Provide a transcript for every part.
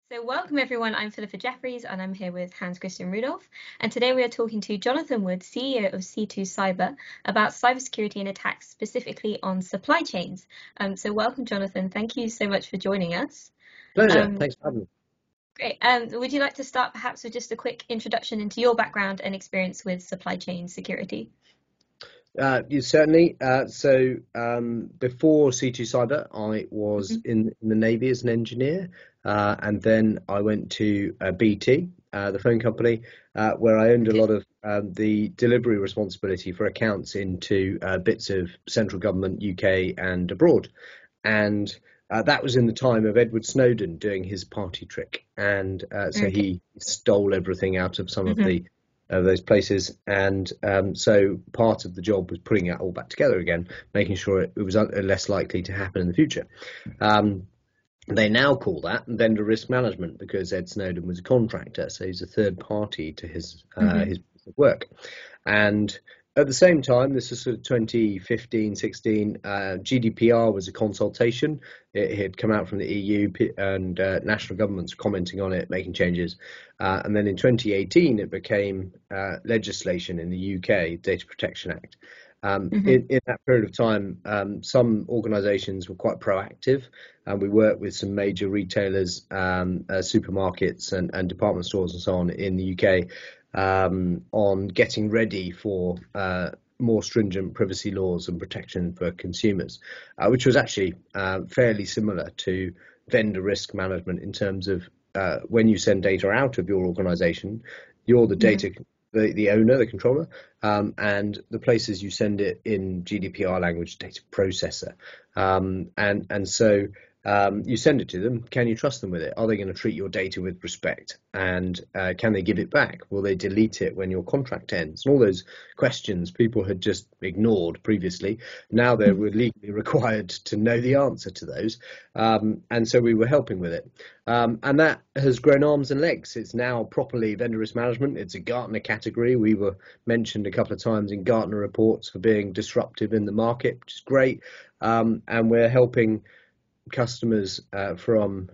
So welcome everyone, I'm Philippa Jefferies and I'm here with Hans Christian Rudolph. And today we are talking to Jonathan Wood, CEO of C2 Cyber, about cybersecurity and attacks specifically on supply chains. So welcome, Jonathan. Thank you so much for joining us. Pleasure. Thanks for having me. Great. Would you like to start perhaps with just a quick introduction into your background and experience with supply chain security? Certainly. Before C2 Cyber, I was in the Navy as an engineer, and then I went to BT, the phone company, where I owned a lot of the delivery responsibility for accounts into bits of central government, UK and abroad. And that was in the time of Edward Snowden doing his party trick. And so he stole everything out of some of those places, and so part of the job was putting it all back together again, making sure it was less likely to happen in the future. They now call that vendor risk management because Ed Snowden was a contractor, so he's a third party to his work. And at the same time, this is sort of 2015, 16, GDPR was a consultation. It had come out from the EU and national governments commenting on it, making changes. And then in 2018, it became legislation in the UK, Data Protection Act. In that period of time, some organisations were quite proactive, and we worked with some major retailers, supermarkets and department stores and so on in the UK, on getting ready for more stringent privacy laws and protection for consumers, which was actually fairly similar to vendor risk management in terms of when you send data out of your organisation, you're the data, the owner, the controller, and the places you send it in GDPR language, data processor, and so you send it to them. Can you trust them with it? Are they going to treat your data with respect? And can they give it back? Will they delete it when your contract ends? And all those questions people had just ignored previously. Now they were legally required to know the answer to those. And so we were helping with it. And that has grown arms and legs. It's now properly vendor risk management. It's a Gartner category. We were mentioned a couple of times in Gartner reports for being disruptive in the market, which is great. And we're helping customers from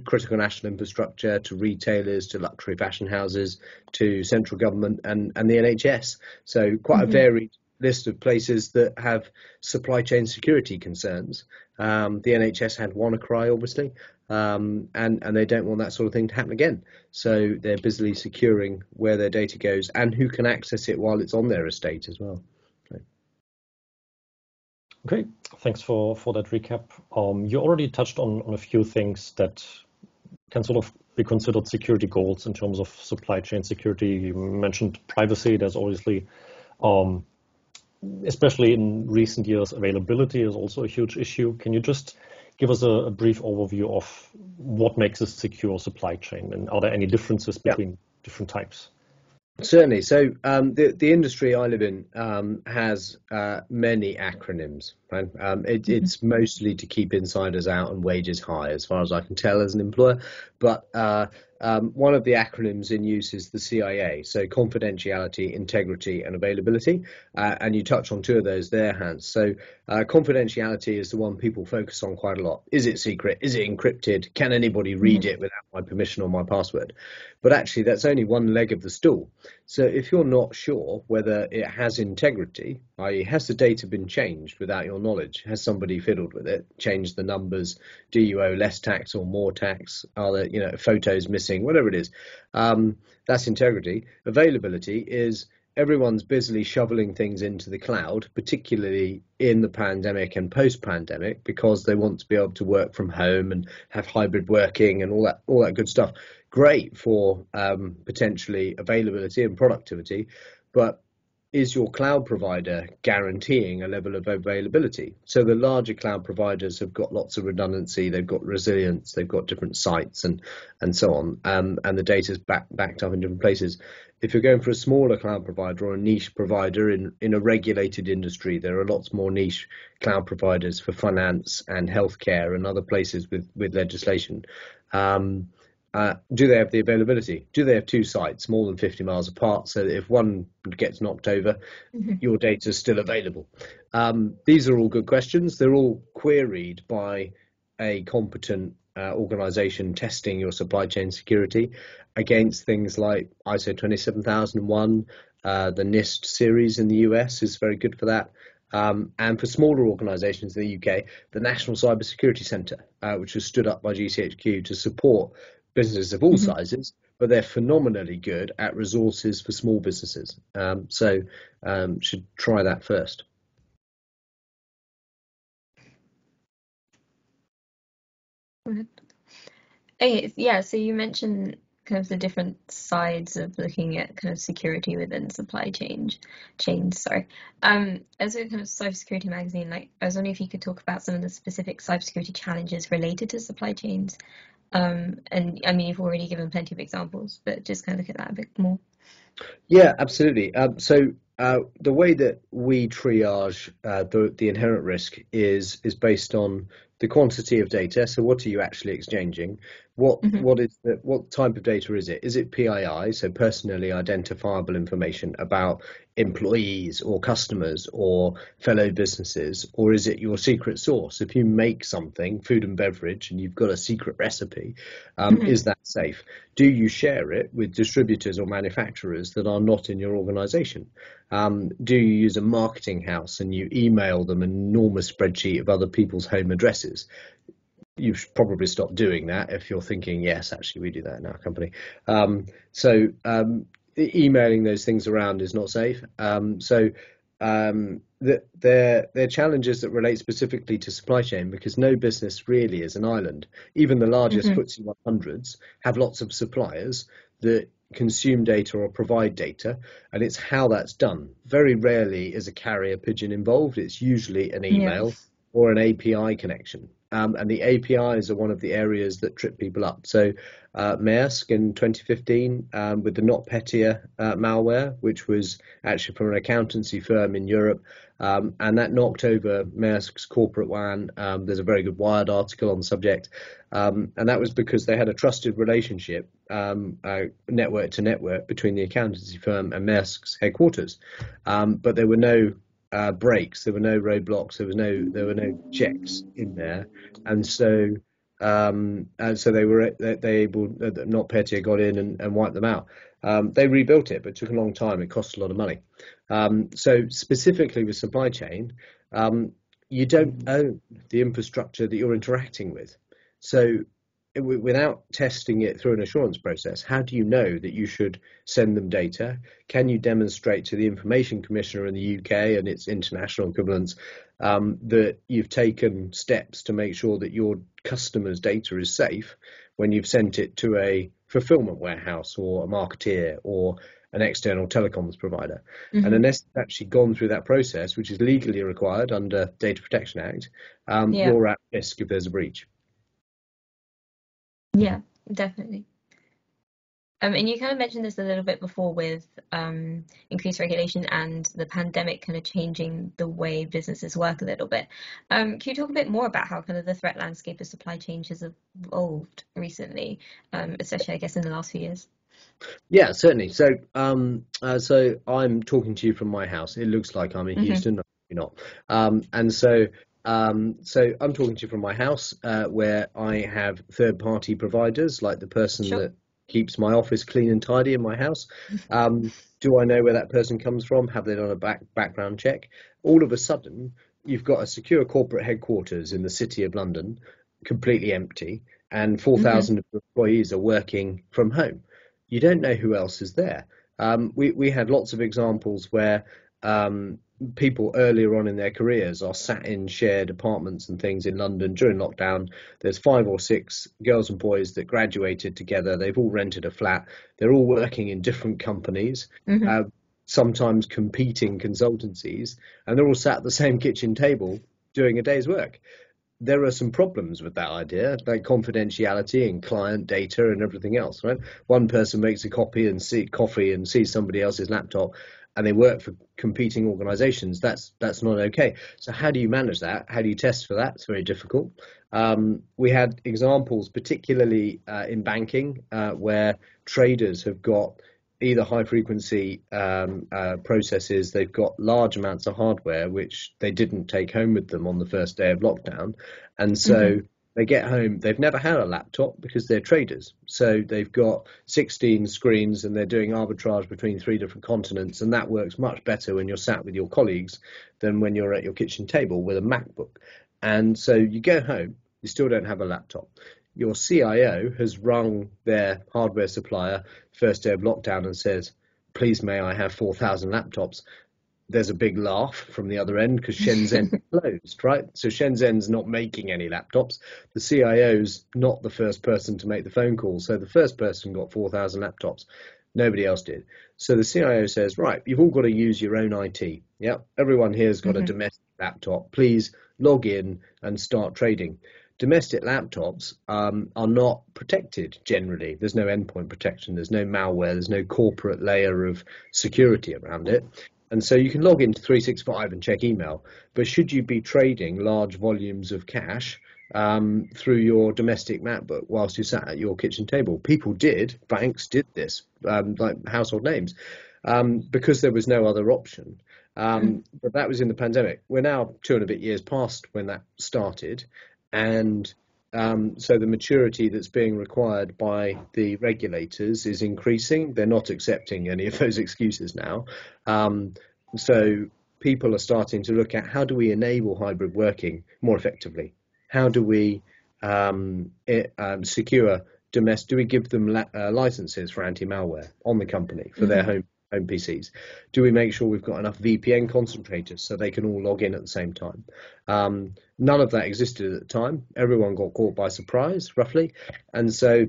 critical national infrastructure to retailers to luxury fashion houses to central government and the NHS. So quite a varied list of places that have supply chain security concerns. The NHS had WannaCry, obviously, and they don't want that sort of thing to happen again. So they're busily securing where their data goes and who can access it while it's on their estate as well. Okay, thanks for that recap. You already touched on a few things that can sort of be considered security goals in terms of supply chain security. You mentioned privacy. There's obviously, especially in recent years, availability is also a huge issue. Can you just give us a brief overview of what makes a secure supply chain, and are there any differences between different types? Certainly. So the industry I live in has many acronyms. Right? It's mostly to keep insiders out and wages high, as far as I can tell as an employer. But one of the acronyms in use is the CIA, so confidentiality, integrity, and availability. And you touch on two of those there, Hans. So confidentiality is the one people focus on quite a lot. Is it secret? Is it encrypted? Can anybody read it without my permission or my password? But actually, that's only one leg of the stool. So if you're not sure whether it has integrity, i.e. has the data been changed without your knowledge? Has somebody fiddled with it, changed the numbers? Do you owe less tax or more tax? Are there photos missing? Whatever it is. That's integrity. Availability is everyone's busily shoveling things into the cloud, particularly in the pandemic and post-pandemic, because they want to be able to work from home and have hybrid working and all that good stuff. Great for potentially availability and productivity, but is your cloud provider guaranteeing a level of availability? So the larger cloud providers have got lots of redundancy, they've got resilience, they've got different sites and so on, and the data's backed up in different places. If you're going for a smaller cloud provider or a niche provider in a regulated industry, there are lots more niche cloud providers for finance and healthcare and other places with legislation. Do they have the availability? Do they have two sites more than 50 miles apart so that if one gets knocked over, your data is still available? These are all good questions. They're all queried by a competent organization testing your supply chain security against things like ISO 27001. The NIST series in the US is very good for that. And for smaller organisations in the UK, the National Cybersecurity Centre, which was stood up by GCHQ to support businesses of all sizes, but they're phenomenally good at resources for small businesses. So should try that first. Okay, yeah, so you mentioned kind of the different sides of looking at kind of security within supply chains. As a kind of cybersecurity magazine, like I was wondering if you could talk about some of the specific cybersecurity challenges related to supply chains. And I mean, you've already given plenty of examples, but just kind of look at that a bit more. Yeah, absolutely. So the way that we triage the inherent risk is based on the quantity of data. So what are you actually exchanging? What type of data is it? Is it PII, so personally identifiable information about employees or customers or fellow businesses, or is it your secret source? If you make something, food and beverage, and you've got a secret recipe, is that safe? Do you share it with distributors or manufacturers that are not in your organization? Do you use a marketing house and you email them an enormous spreadsheet of other people's home addresses? You should probably stop doing that if you're thinking, yes, actually, we do that in our company. Emailing those things around is not safe. They're challenges that relate specifically to supply chain because no business really is an island. Even the largest FTSE 100s have lots of suppliers that consume data or provide data, and it's how that's done. Very rarely is a carrier pigeon involved. It's usually an email or an API connection. And the APIs are one of the areas that trip people up. So Maersk in 2015 with the NotPetya malware, which was actually from an accountancy firm in Europe, and that knocked over Maersk's corporate WAN. There's a very good Wired article on the subject, and that was because they had a trusted relationship, network to network, between the accountancy firm and Maersk's headquarters, but there were no breaks, there were no roadblocks, there were no checks in there, and so NotPetya got in and wiped them out. They rebuilt it, but it took a long time. It cost a lot of money. So specifically with supply chain, you don't own the infrastructure that you're interacting with. So without testing it through an assurance process, how do you know that you should send them data? Can you demonstrate to the Information Commissioner in the UK and its international equivalents that you've taken steps to make sure that your customers' data is safe when you've sent it to a fulfillment warehouse or a marketeer or an external telecoms provider? And unless you've actually gone through that process, which is legally required under Data Protection Act, you're at risk if there's a breach. Yeah, definitely. And you kind of mentioned this a little bit before with increased regulation and the pandemic kind of changing the way businesses work a little bit. Can you talk a bit more about how kind of the threat landscape of supply chain has evolved recently, especially, I guess, in the last few years? Yeah, certainly. So I'm talking to you from my house. It looks like I'm in Houston, no, you're not. So I'm talking to you from my house, where I have third-party providers, like the person that keeps my office clean and tidy in my house. Do I know where that person comes from? Have they done a background check? All of a sudden, you've got a secure corporate headquarters in the City of London, completely empty, and 4,000 employees are working from home. You don't know who else is there. We had lots of examples where people earlier on in their careers are sat in shared apartments and things in London during lockdown. There's 5 or 6 girls and boys that graduated together. They've all rented a flat. They're all working in different companies, sometimes competing consultancies, and they're all sat at the same kitchen table doing a day's work. There are some problems with that idea, like confidentiality and client data and everything else, right? One person makes a coffee and sees somebody else's laptop, and they work for competing organizations. That's not okay. So how do you manage that? How do you test for that? It's very difficult. We had examples, particularly in banking, where traders have got either high frequency processes, they've got large amounts of hardware which they didn't take home with them on the first day of lockdown, and so They get home, they've never had a laptop because they're traders. So they've got 16 screens and they're doing arbitrage between 3 different continents. And that works much better when you're sat with your colleagues than when you're at your kitchen table with a MacBook. And so you go home, you still don't have a laptop. Your CIO has rung their hardware supplier first day of lockdown and says, please may I have 4,000 laptops. There's a big laugh from the other end because Shenzhen closed, right? So Shenzhen's not making any laptops. The CIO's not the first person to make the phone call. So the first person got 4,000 laptops. Nobody else did. So the CIO says, right, you've all got to use your own IT. Yeah, everyone here's got a domestic laptop. Please log in and start trading. Domestic laptops are not protected generally. There's no endpoint protection. There's no malware. There's no corporate layer of security around it. And so you can log into 365 and check email, but should you be trading large volumes of cash through your domestic MacBook whilst you sat at your kitchen table? People did, banks did this, like household names, because there was no other option. But that was in the pandemic. We're now 2 and a bit years past when that started. And so the maturity that's being required by the regulators is increasing. They're not accepting any of those excuses now. So people are starting to look at how do we enable hybrid working more effectively? How do we secure domestic? Do we give them licenses for anti-malware on the company for their home PCs? Do we make sure we've got enough VPN concentrators so they can all log in at the same time? None of that existed at the time. Everyone got caught by surprise, roughly. And so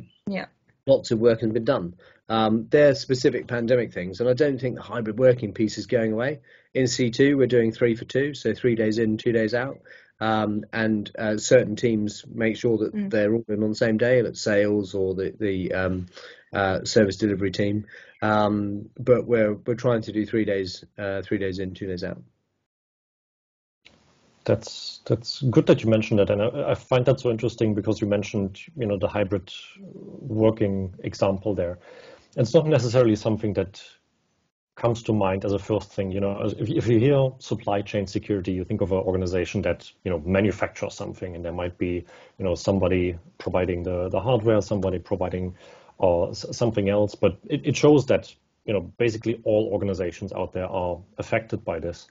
lots of work has been done. They're specific pandemic things, and I don't think the hybrid working piece is going away. In C2, we're doing 3 for 2, so 3 days in, 2 days out. And certain teams make sure that they're all in on the same day, like sales or the service delivery team. But we're trying to do 3 days, 3 days in, 2 days out. That's good that you mentioned that, and I find that so interesting because you mentioned, the hybrid working example there. It's not necessarily something that comes to mind as a first thing. If you hear supply chain security, you think of an organization that manufactures something, and there might be somebody providing the hardware, somebody providing something else. But it shows that basically all organizations out there are affected by this.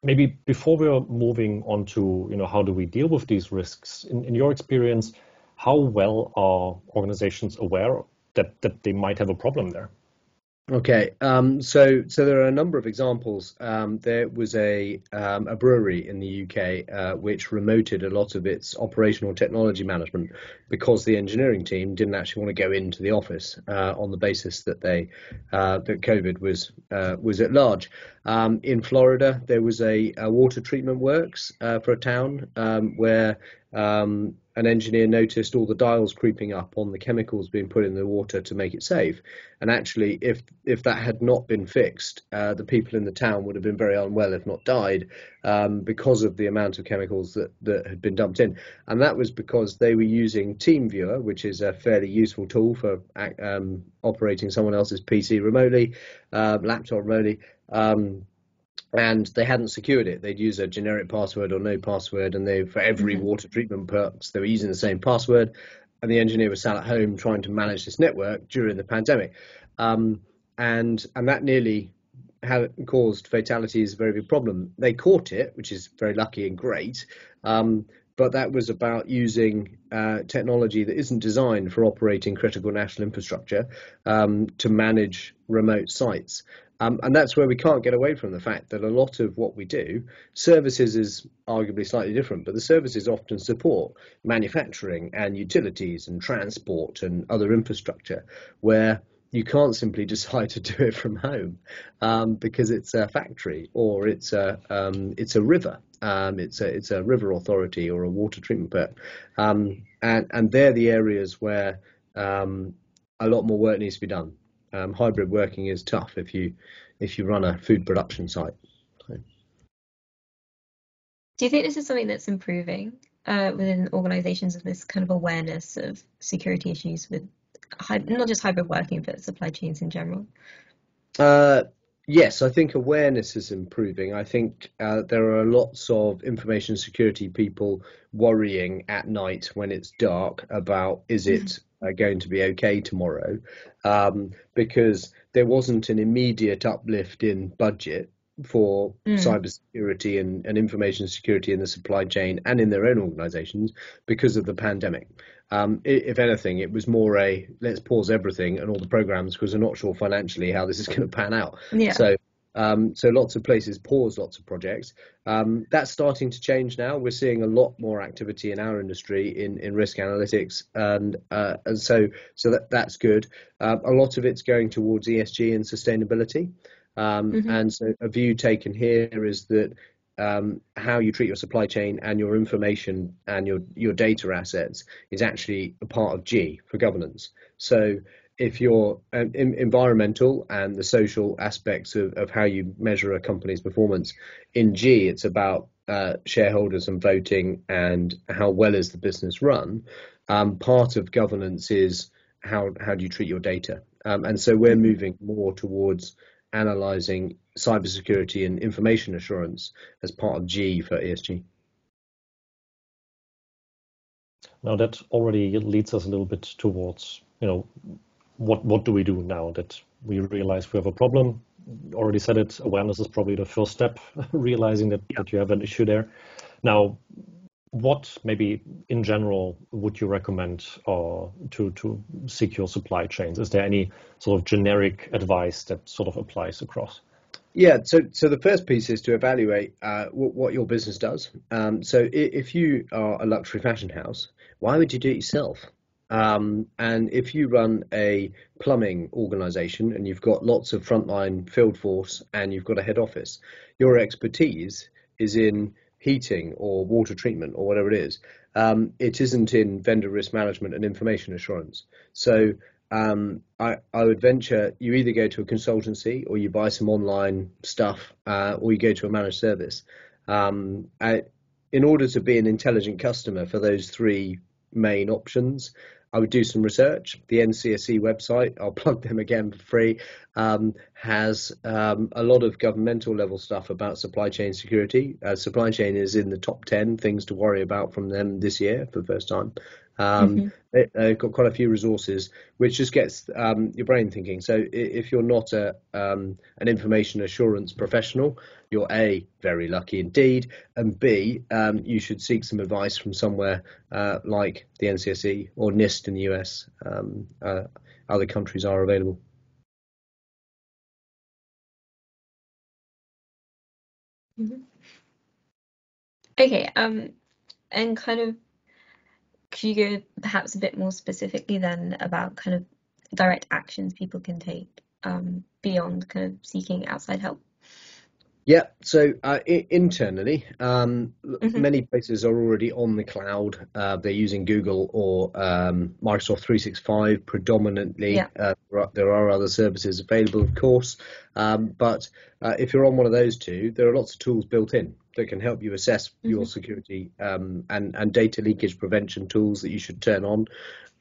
Maybe before we're moving on to how do we deal with these risks, in your experience, how well are organizations aware that they might have a problem there? Okay, so there are a number of examples. There was a brewery in the UK which remoted a lot of its operational technology management because the engineering team didn't actually want to go into the office on the basis that that COVID was at large. In Florida, there was a water treatment works for a town where an engineer noticed all the dials creeping up on the chemicals being put in the water to make it safe. And actually, if that had not been fixed, the people in the town would have been very unwell, if not died, because of the amount of chemicals that had been dumped in. And that was because they were using TeamViewer, which is a fairly useful tool for operating someone else's PC remotely, laptop remotely. And they hadn't secured it. They'd use a generic password or no password, and for every water treatment purpose, they were using the same password. And the engineer was sat at home trying to manage this network during the pandemic, and that nearly caused fatalities. A very big problem. They caught it, which is very lucky and great. But that was about using technology that isn't designed for operating critical national infrastructure to manage remote sites. And that's where we can't get away from the fact that a lot of what we do, services is arguably slightly different, but the services often support manufacturing and utilities and transport and other infrastructure, where you can't simply decide to do it from home because it's a factory or it's a river. It's a river authority or a water treatment plant, and they're the areas where a lot more work needs to be done. Hybrid working is tough if you run a food production site. So. Do you think this is something that's improving within organizations, of this kind of awareness of security issues with not just hybrid working, but supply chains in general? Yes, I think awareness is improving. I think there are lots of information security people worrying at night when it's dark about is it going to be okay tomorrow, because there wasn't an immediate uplift in budget for cybersecurity and information security in the supply chain and in their own organizations because of the pandemic. If anything, it was more a let's pause everything and all the programs because we're not sure financially how this is going to pan out. Yeah. So lots of places paused lots of projects. That's starting to change now. We're seeing a lot more activity in our industry in risk analytics, and so that's good. A lot of it's going towards ESG and sustainability. And so a view taken here is that how you treat your supply chain and your information and your data assets is actually a part of G for governance. So if your environmental and the social aspects of how you measure a company's performance in G, it's about shareholders and voting and how well is the business run. Part of governance is how do you treat your data, and so we're moving more towards analysing cybersecurity and information assurance as part of G for ESG. Now that already leads us a little bit towards, what do we do now that we realize we have a problem? Already said it, awareness is probably the first step, realizing that you have an issue there. Now, what maybe in general would you recommend to secure supply chains? Is there any sort of generic advice that sort of applies across? Yeah, so the first piece is to evaluate what your business does. So if you are a luxury fashion house, why would you do it yourself? And if you run a plumbing organization and you've got lots of frontline field force and you've got a head office, your expertise is in heating or water treatment or whatever it is. It isn't in vendor risk management and information assurance. So I would venture you either go to a consultancy or you buy some online stuff, or you go to a managed service. In order to be an intelligent customer for those three main options, I would do some research. The NCSE website, I'll plug them again for free, has a lot of governmental level stuff about supply chain security. Supply chain is in the top 10 things to worry about from them this year for the first time. They've got quite a few resources, which just gets your brain thinking. So if you're not an information assurance professional, you're A, very lucky indeed, and B, you should seek some advice from somewhere like the NCSE or NIST in the US. Other countries are available. Okay, and kind of, could you go perhaps a bit more specifically then about kind of direct actions people can take beyond kind of seeking outside help? Yeah, so internally, many places are already on the cloud. They're using Google or Microsoft 365 predominantly. Yeah. There are other services available, of course, but if you're on one of those two, there are lots of tools built in that can help you assess your security, and data leakage prevention tools that you should turn on.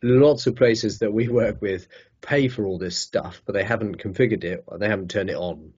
Lots of places that we work with pay for all this stuff, but they haven't configured it, or they haven't turned it on.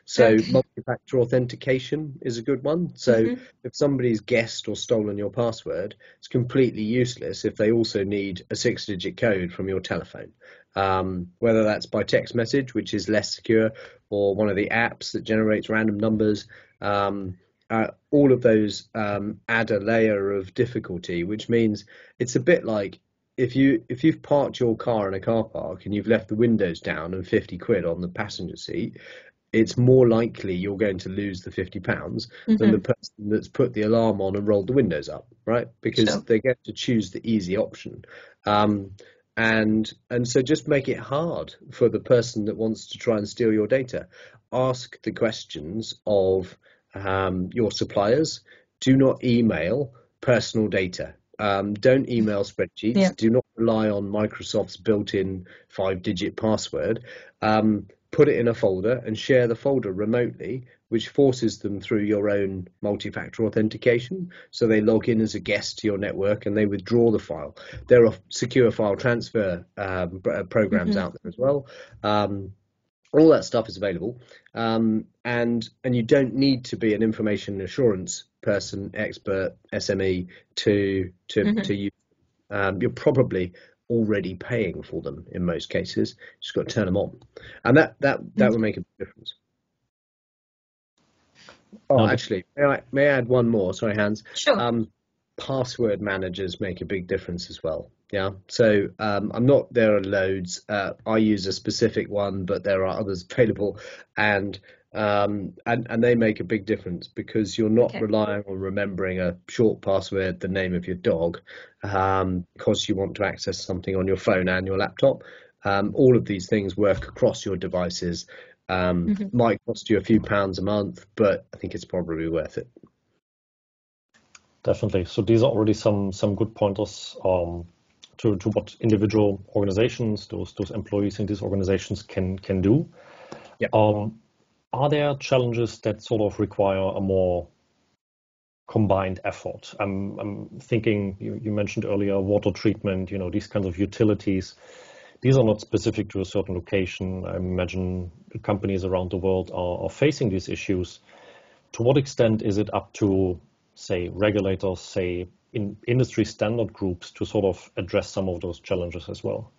So multi-factor authentication is a good one. So if somebody's guessed or stolen your password, it's completely useless if they also need a 6-digit code from your telephone. Whether that's by text message, which is less secure, or one of the apps that generates random numbers. All of those add a layer of difficulty, which means it's a bit like if you've parked your car in a car park and you've left the windows down and 50 quid on the passenger seat, it's more likely you're going to lose the £50 than the person that's put the alarm on and rolled the windows up, right? Because they get to choose the easy option. And so just make it hard for the person that wants to try and steal your data. Ask the questions of your suppliers. Do not email personal data. Don't email spreadsheets. Yeah. Do not rely on Microsoft's built-in 5-digit password. Put it in a folder and share the folder remotely, which forces them through your own multi-factor authentication. So they log in as a guest to your network and they withdraw the file. There are secure file transfer programs out there as well. All that stuff is available, and you don't need to be an information assurance person, expert, SME to use. You're probably already paying for them in most cases. Just got to turn them on, and that will make a big difference. Oh, actually, may I add one more? Sorry, Hans. Sure. Password managers make a big difference as well. Yeah. So there are loads. I use a specific one, but there are others available, and they make a big difference because you're not relying on remembering a short password, the name of your dog, because you want to access something on your phone and your laptop. All of these things work across your devices. Might cost you a few pounds a month, but I think it's probably worth it. Definitely. So these are already some good pointers to what individual organizations, those employees in these organizations can do. Yep. Are there challenges that sort of require a more combined effort? I'm thinking you mentioned earlier water treatment, these kinds of utilities. These are not specific to a certain location. I imagine companies around the world are facing these issues. To what extent is it up to, say, regulators, say, in industry standard groups to sort of address some of those challenges as well?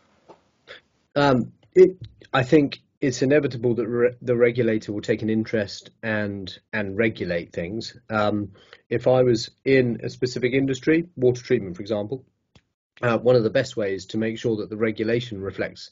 I think it's inevitable that the regulator will take an interest and regulate things. If I was in a specific industry, water treatment, for example, one of the best ways to make sure that the regulation reflects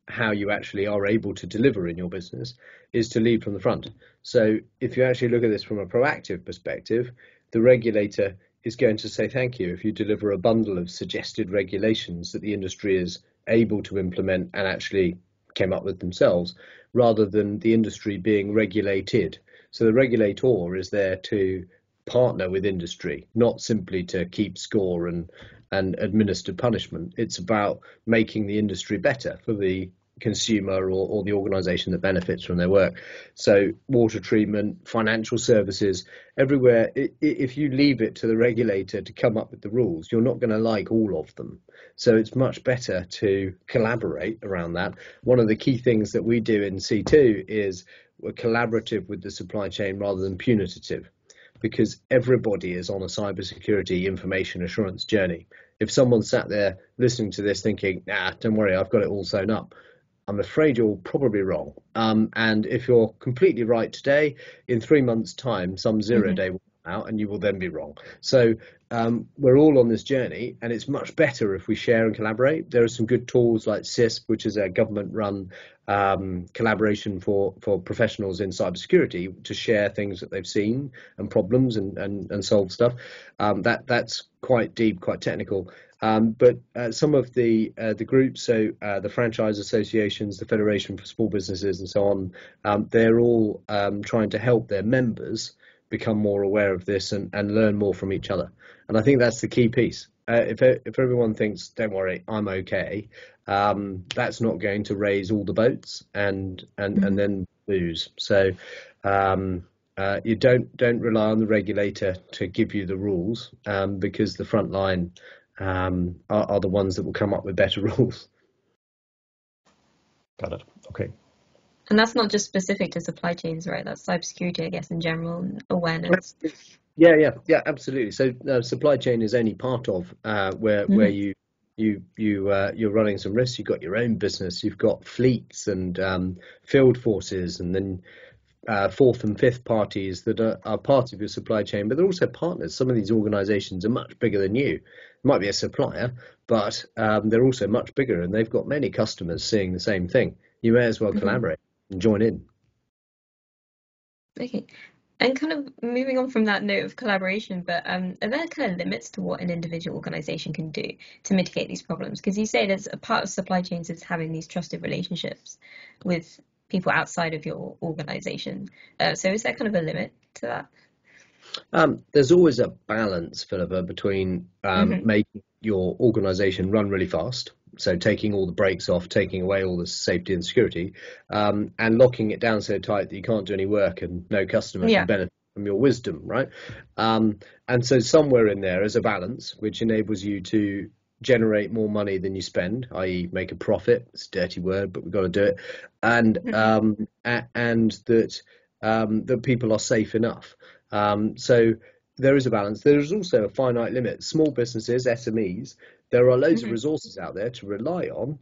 how you actually are able to deliver in your business is to lead from the front. So if you actually look at this from a proactive perspective, the regulator is going to say thank you if you deliver a bundle of suggested regulations that the industry is able to implement and actually came up with themselves, rather than the industry being regulated. So the regulator is there to partner with industry, not simply to keep score and administer punishment. It's about making the industry better for the consumer or the organization that benefits from their work. So water treatment, financial services, everywhere, if you leave it to the regulator to come up with the rules, you're not going to like all of them. So it's much better to collaborate around that. One of the key things that we do in C2 is we're collaborative with the supply chain rather than punitive, because everybody is on a cybersecurity information assurance journey. If someone sat there listening to this thinking, don't worry, I've got it all sewn up, I'm afraid you're probably wrong. And if you're completely right today, in 3 months' time, some zero day will come out and you will then be wrong. So we're all on this journey, and it's much better if we share and collaborate. There are some good tools like CISP, which is a government-run collaboration for professionals in cybersecurity to share things that they've seen and problems and solve stuff. That's quite deep, quite technical. But some of the groups, so the franchise associations, the Federation for Small Businesses, and so on, they're all trying to help their members become more aware of this and learn more from each other. And I think that's the key piece. If everyone thinks, don't worry, I'm okay, that's not going to raise all the boats and then lose. So you don't rely on the regulator to give you the rules, because the front line are the ones that will come up with better rules. Got it. Okay. And that's not just specific to supply chains, right? That's cybersecurity, I guess, in general, and awareness. Yeah, absolutely. So supply chain is only part of where you're running some risks. You've got your own business, you've got fleets and field forces, and then fourth and fifth parties that are part of your supply chain, but they're also partners. Some of these organizations are much bigger than you. It might be a supplier, but they're also much bigger, and they've got many customers seeing the same thing. You may as well collaborate and join in. Okay. And kind of moving on from that note of collaboration, but are there kind of limits to what an individual organization can do to mitigate these problems? Because you say there's a part of supply chains is having these trusted relationships with people outside of your organization. So is there kind of a limit to that? There's always a balance, Philippa, between making your organization run really fast, so taking all the brakes off, taking away all the safety and security, and locking it down so tight that you can't do any work and no customer can benefit from your wisdom, right? And so somewhere in there is a balance which enables you to generate more money than you spend, i.e., make a profit. It's a dirty word, but we've got to do it, and that people are safe enough. So there is a balance. There is also a finite limit. Small businesses, SMEs, there are loads of resources out there to rely on.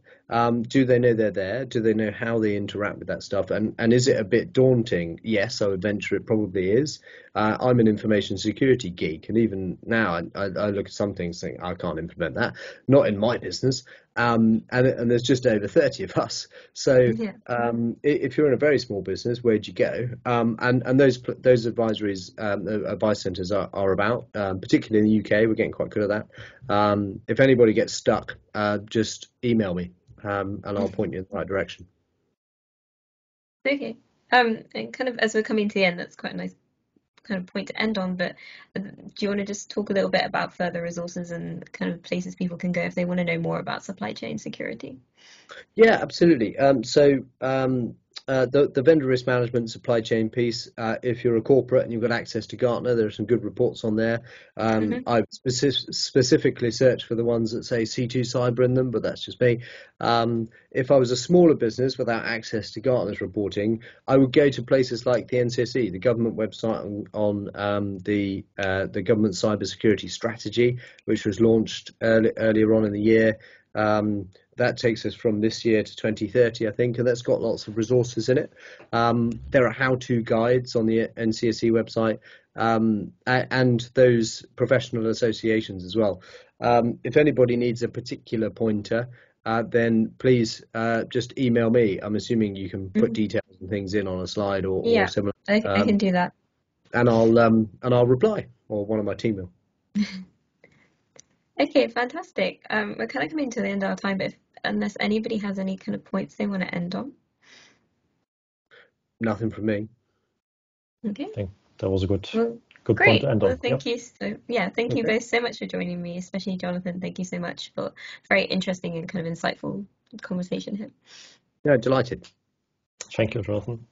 Do they know they're there? Do they know how they interact with that stuff? And is it a bit daunting? Yes, I would venture it probably is. I'm an information security geek, and even now I look at some things and think I can't implement that. Not in my business. And there's just over 30 of us. So if you're in a very small business, where'd you go? And those advisories, advice centres are about, particularly in the UK, we're getting quite good at that. If anybody gets stuck, just email me, and I'll point you in the right direction. Okay. And kind of as we're coming to the end, that's quite a nice kind of point to end on, but do you want to just talk a little bit about further resources and kind of places people can go if they want to know more about supply chain security? Yeah, absolutely. The vendor risk management supply chain piece, if you're a corporate and you've got access to Gartner, there are some good reports on there. I've specifically searched for the ones that say C2 cyber in them, but that's just me. If I was a smaller business without access to Gartner's reporting, I would go to places like the NCSE, the government website on the government cybersecurity strategy, which was launched earlier on in the year. That takes us from this year to 2030, I think, and that's got lots of resources in it. There are how-to guides on the NCSE website, and those professional associations as well. If anybody needs a particular pointer, then please just email me. I'm assuming you can put details and things in on a slide or similar. I can do that. And I'll reply, or one of my team will. Okay, fantastic. We're kind of coming to the end of our time, but unless anybody has any kind of points they want to end on. Nothing from me. Okay. I think that was a good great. point to end on. Thank you. Thank you both so much for joining me, especially Jonathan. Thank you so much for very interesting and kind of insightful conversation here. Yeah, delighted. Thank you, Jonathan.